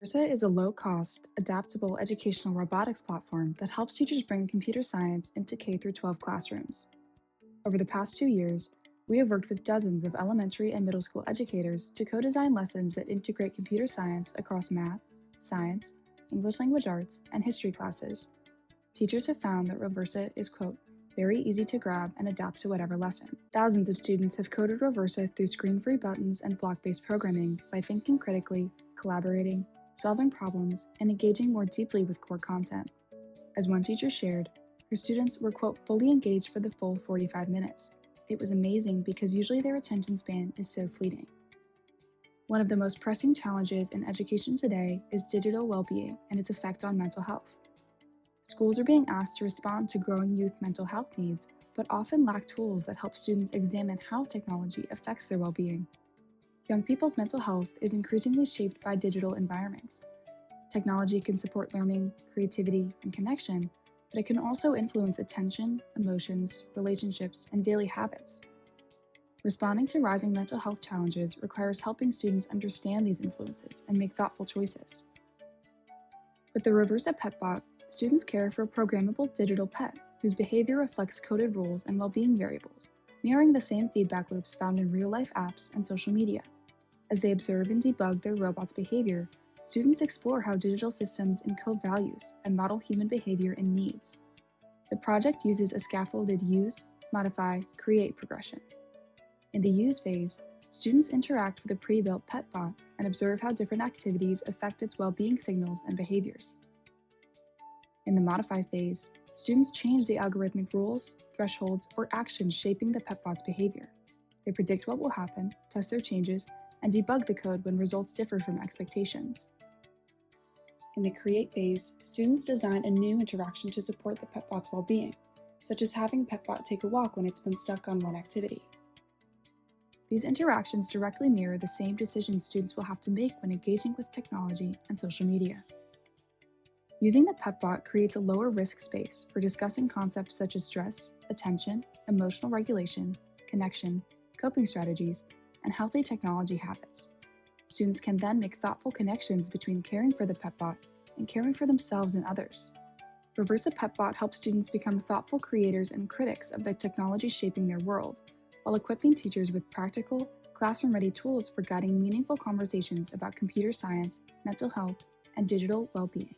Roversa is a low-cost, adaptable educational robotics platform that helps teachers bring computer science into K-12 classrooms. Over the past 2 years, we have worked with dozens of elementary and middle school educators to co-design lessons that integrate computer science across math, science, English language arts, and history classes. Teachers have found that Roversa is, quote, very easy to grab and adapt to whatever lesson. Thousands of students have coded Roversa through screen-free buttons and block-based programming by thinking critically, collaborating, solving problems, and engaging more deeply with core content. As one teacher shared, her students were, quote, fully engaged for the full 45 minutes. It was amazing because usually their attention span is so fleeting. One of the most pressing challenges in education today is digital well-being and its effect on mental health. Schools are being asked to respond to growing youth mental health needs, but often lack tools that help students examine how technology affects their well-being. Young people's mental health is increasingly shaped by digital environments. Technology can support learning, creativity, and connection, but it can also influence attention, emotions, relationships, and daily habits. Responding to rising mental health challenges requires helping students understand these influences and make thoughtful choices. With the Roversa Petbot, students care for a programmable digital pet whose behavior reflects coded rules and well-being variables, mirroring the same feedback loops found in real-life apps and social media. As they observe and debug their robot's behavior, students explore how digital systems encode values and model human behavior and needs. The project uses a scaffolded use, modify, create progression. In the use phase, students interact with a pre-built petbot and observe how different activities affect its well-being signals and behaviors. In the modify phase, students change the algorithmic rules, thresholds, or actions shaping the petbot's behavior. They predict what will happen, test their changes, and debug the code when results differ from expectations. In the create phase, students design a new interaction to support the petbot's well-being, such as having petbot take a walk when it's been stuck on one activity. These interactions directly mirror the same decisions students will have to make when engaging with technology and social media. Using the petbot creates a lower risk space for discussing concepts such as stress, attention, emotional regulation, connection, coping strategies, and healthy technology habits. Students can then make thoughtful connections between caring for the petbot and caring for themselves and others. Roversa Petbot helps students become thoughtful creators and critics of the technology shaping their world, while equipping teachers with practical, classroom-ready tools for guiding meaningful conversations about computer science, mental health, and digital well-being.